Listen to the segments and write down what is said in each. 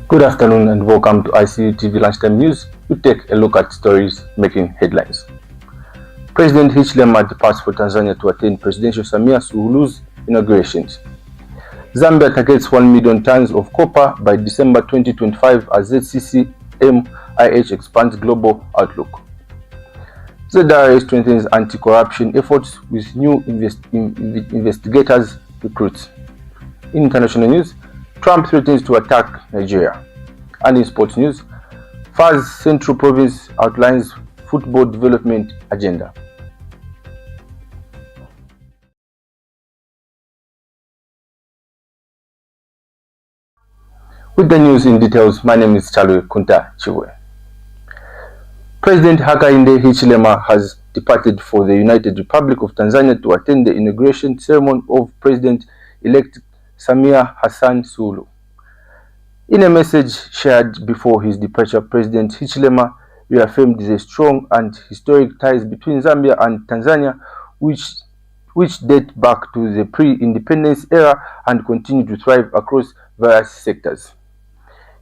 Good afternoon and welcome to ICU TV Lunchtime News. We take a look at stories making headlines. President Hichilema departs for Tanzania to attend Presidential Samia Suluhu's inaugurations. Zambia targets 1 million tons of copper by December 2025 as Zccm-Ih expands global outlook. ZRA strengthens anti-corruption efforts with new investigators recruits. In international news, Trump threatens to attack Nigeria. And in sports news, FAR's Central Province outlines football development agenda. With the news in details, my name is Chalwe Kunta Chiwe. President Hichilema has departed for the United Republic of Tanzania to attend the inauguration ceremony of President-elect Samia Hassan Suluhu. In a message shared before his departure, President Hichilema reaffirmed the strong and historic ties between Zambia and Tanzania, which date back to the pre-independence era and continue to thrive across various sectors.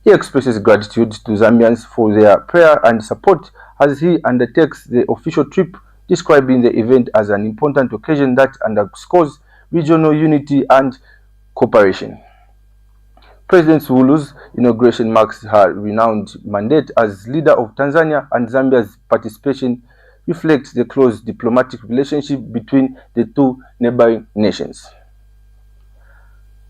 He expresses gratitude to Zambians for their prayer and support as he undertakes the official trip, describing the event as an important occasion that underscores regional unity and cooperation. President Suluhu's inauguration marks her renowned mandate as leader of Tanzania, and Zambia's participation reflects the close diplomatic relationship between the two neighboring nations.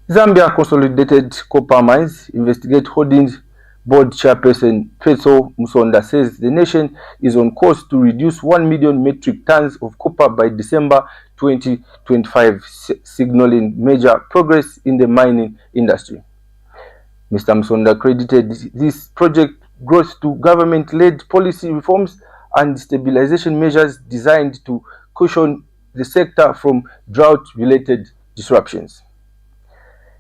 Zambia Consolidated Copper Mines Investigator Holdings Board Chairperson Petso Musonda says the nation is on course to reduce 1 million metric tons of copper by December 2025, signaling major progress in the mining industry. Mr. Musonda credited this project growth to government-led policy reforms and stabilization measures designed to cushion the sector from drought-related disruptions.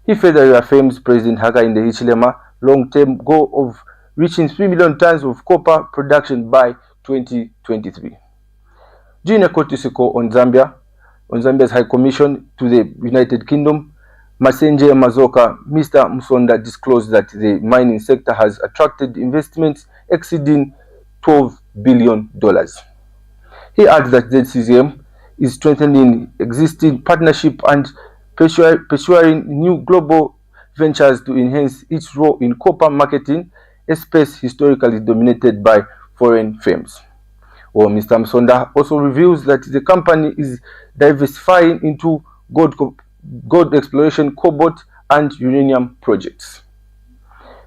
He further reaffirms President Hichilema's long-term goal of reaching 3 million tons of copper production by 2023. During a courtesy call on Zambia's High Commission to the United Kingdom, Masenje Mazoka, Mr. Musonda disclosed that the mining sector has attracted investments exceeding $12 billion. He adds that Zccm is strengthening existing partnership and pursuing new global ventures to enhance its role in copper marketing, a space historically dominated by foreign firms. Well, Mr. Musonda also reveals that the company is diversifying into gold exploration, cobalt, and uranium projects.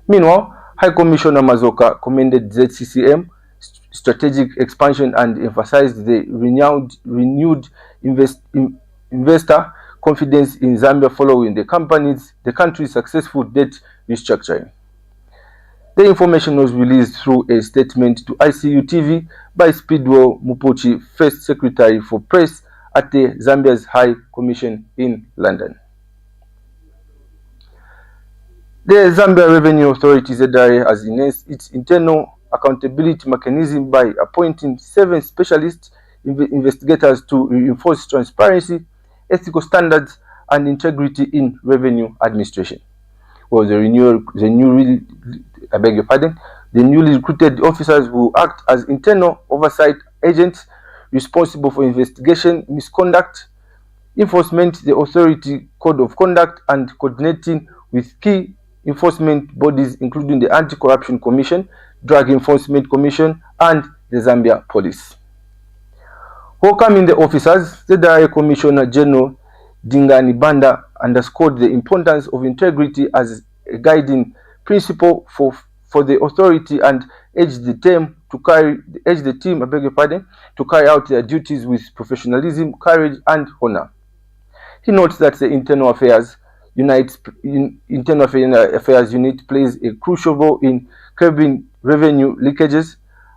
Meanwhile, High Commissioner Mazoka commended Zccm strategic expansion and emphasized the renewed investor confidence in Zambia following the country's successful debt restructuring. The information was released through a statement to ICU TV by Speedwell Mupuchi, First Secretary for Press at the Zambia's High Commission in London. The Zambia Revenue Authority ZRA has enhanced its internal accountability mechanism by appointing 7 specialist investigators to reinforce transparency, ethical standards, and integrity in revenue administration. Well, the newly recruited officers will act as internal oversight agents responsible for investigation, misconduct, enforcement, the authority code of conduct, and coordinating with key enforcement bodies including the Anti-Corruption Commission, Drug Enforcement Commission, and the Zambia Police. Welcoming the officers, the Direct Commissioner General Dingani Banda underscored the importance of integrity as a guiding principle for the authority and urged the team to carry out their duties with professionalism, courage, and honor. He notes that the Internal Affairs Unit plays a crucial role in curbing revenue leakages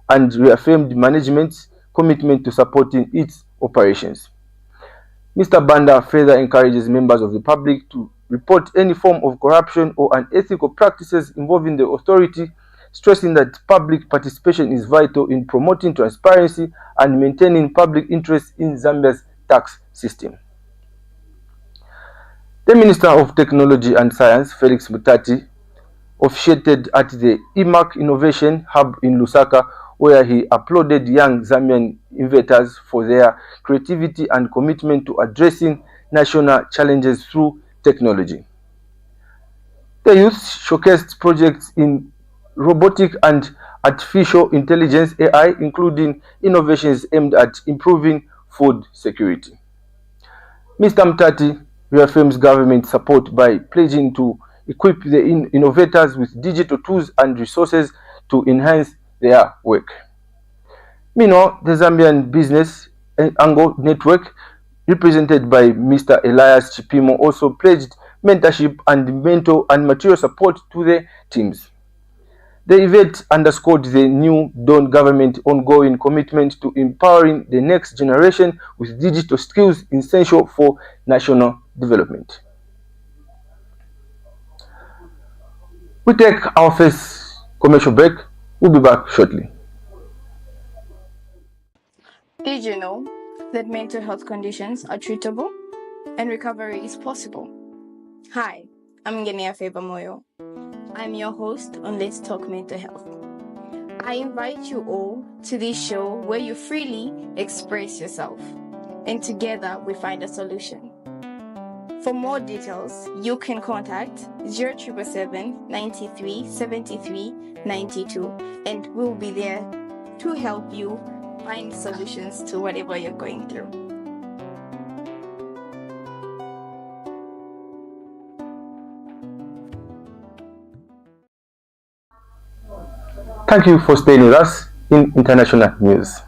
and reaffirmed management's commitment to supporting its operations. Mr. Banda further encourages members of the public to report any form of corruption or unethical practices involving the authority, stressing that public participation is vital in promoting transparency and maintaining public interest in Zambia's tax system. The Minister of Technology and Science, Felix Mutati, officiated at the IMAC Innovation Hub in Lusaka, where he applauded young Zambian innovators for their creativity and commitment to addressing national challenges through technology. The youth showcased projects in robotic and artificial intelligence (AI), including innovations aimed at improving food security. Mr. Mtati reaffirms government support by pledging to equip the innovators with digital tools and resources to enhance their work. Meanwhile, the Zambian Business Angle Network, represented by Mr. Elias Chipimo, also pledged mentorship and mental and material support to the teams. The event underscored the new Dawn government ongoing commitment to empowering the next generation with digital skills essential for national development. We take our first commercial break. We'll be back shortly. Did you know that mental health conditions are treatable and recovery is possible? Hi, I'm Ngenia Febamoyo. I'm your host on Let's Talk Mental Health. I invite you all to this show where you freely express yourself, and together we find a solution. For more details, you can contact 0777 93 73 92, and we'll be there to help you find solutions to whatever you're going through. Thank you for staying with us in international news.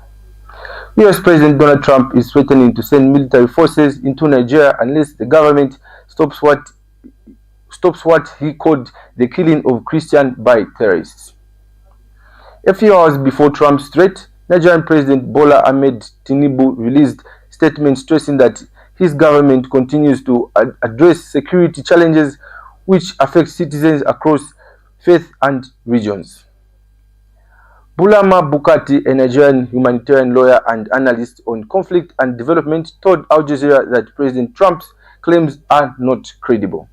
US President Donald Trump is threatening to send military forces into Nigeria unless the government stops what he called the killing of Christians by terrorists. A few hours before Trump's threat, Nigerian President Bola Ahmed Tinubu released statements stressing that his government continues to address security challenges which affect citizens across faiths and regions. Bulama Bukati, a Nigerian humanitarian lawyer and analyst on conflict and development, told Al Jazeera that President Trump's claims are not credible.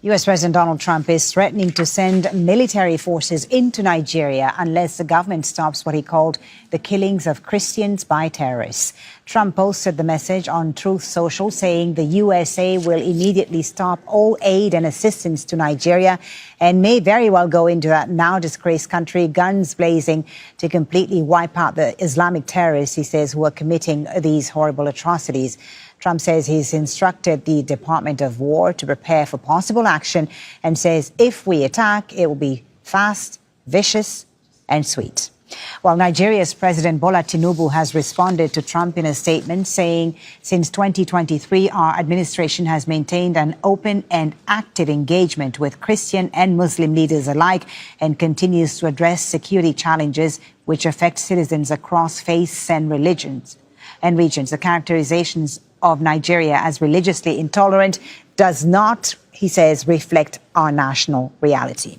U.S. President Donald Trump is threatening to send military forces into Nigeria unless the government stops what he called the killings of Christians by terrorists. Trump posted the message on Truth Social, saying the USA will immediately stop all aid and assistance to Nigeria and may very well go into that now disgraced country, guns blazing, to completely wipe out the Islamic terrorists, he says, who are committing these horrible atrocities. Trump says he's instructed the Department of War to prepare for possible action and says if we attack, it will be fast, vicious, and sweet. While Nigeria's President Bola Tinubu has responded to Trump in a statement saying since 2023, our administration has maintained an open and active engagement with Christian and Muslim leaders alike and continues to address security challenges which affect citizens across faiths and regions. The characterizations of Nigeria as religiously intolerant does not, he says, reflect our national reality.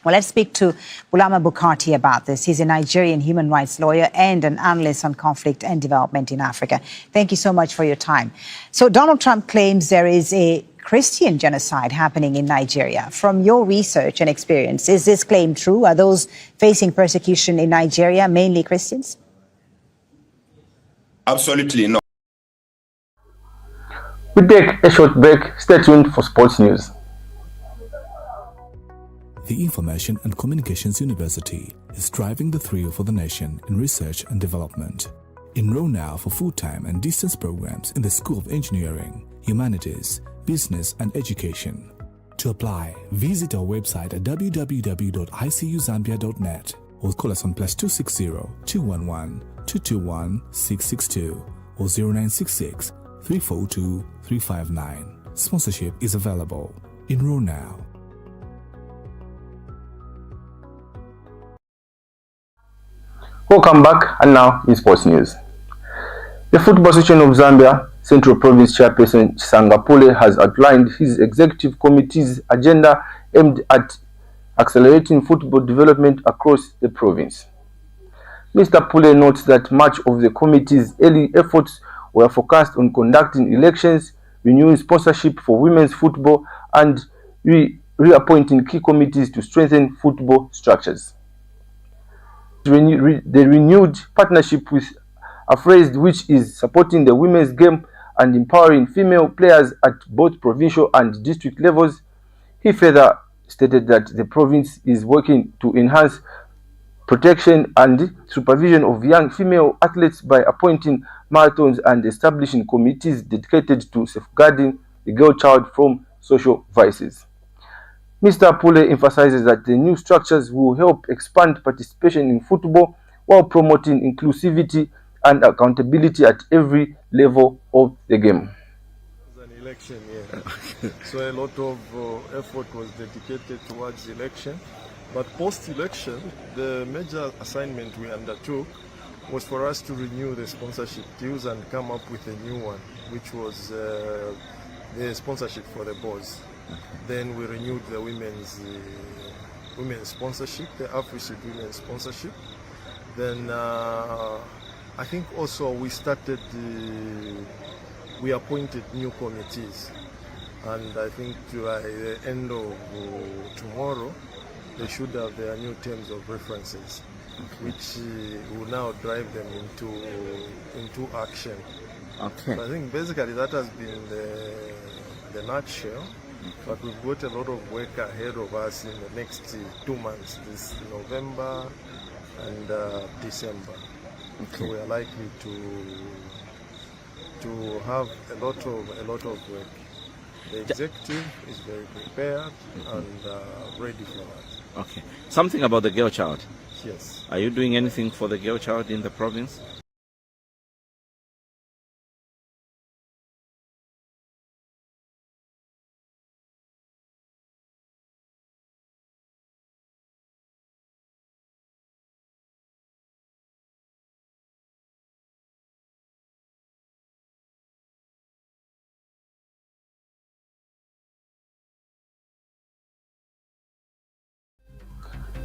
Well, let's speak to Bulama Bukati about this. He's a Nigerian human rights lawyer and an analyst on conflict and development in Africa. Thank you so much for your time. So Donald Trump claims there is a Christian genocide happening in Nigeria. From your research and experience, is this claim true? Are those facing persecution in Nigeria mainly Christians? Absolutely not. We take a short break. Stay tuned for sports news. The Information and Communications University is driving the thrill for the nation in research and development. Enroll now for full-time and distance programs in the School of Engineering, Humanities, Business and Education. To apply, visit our website at www.icuzambia.net or call us on +260 211 221 662 or 0966 342 359. Sponsorship is available. Enroll now. Welcome back, and now in sports news. The Football Association of Zambia Central Province Chairperson Sangapule has outlined his executive committee's agenda aimed at accelerating football development across the province. Mr. Pule notes that much of the committee's early efforts were focused on conducting elections, renewing sponsorship for women's football, and reappointing key committees to strengthen football structures. The renewed partnership with a phrase which is supporting the women's game and empowering female players at both provincial and district levels. He further stated that the province is working to enhance protection and supervision of young female athletes by appointing marathons and establishing committees dedicated to safeguarding the girl child from social vices. Mr. Pule emphasizes that the new structures will help expand participation in football while promoting inclusivity and accountability at every level of the game. An election year, so a lot of effort was dedicated towards election. But post-election, the major assignment we undertook was for us to renew the sponsorship deals and come up with a new one, which was the sponsorship for the boys. Then we renewed the women's sponsorship, the AfriCID women's sponsorship. Then I think also we appointed new committees, and I think by the end of tomorrow they should have their new terms of references, which will now drive them into action. Okay. So I think basically that has been the nutshell. But we've got a lot of work ahead of us in the next 2 months, this November and December. Okay. So we are likely to have a lot of work. The executive is very prepared and ready for that. Okay. Something about the girl child. Yes. Are you doing anything for the girl child in the province?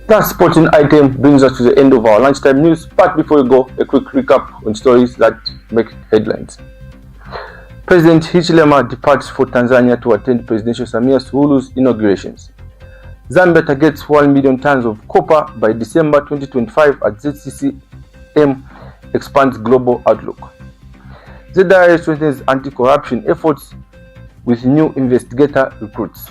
That sporting item brings us to the end of our lunchtime news. But before we go, a quick recap on stories that make headlines. President Hichilema departs for Tanzania to attend Presidential Samia Suluhu's inaugurations. Zambia targets 1 million tons of copper by December 2025 as Zccm-Ih expands global outlook. ZRA strengthens anti-corruption efforts with new investigator recruits.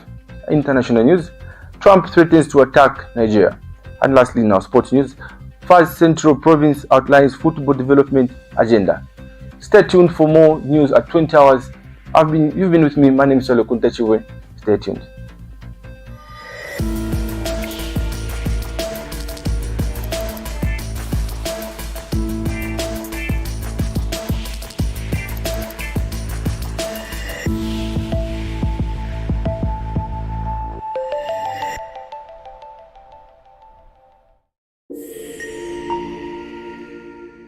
International news. Trump threatens to attack Nigeria. And lastly, in our sports news, First Central Province outlines football development agenda. Stay tuned for more news at 20 hours. You've been with me. My name is Suluhu. Stay tuned.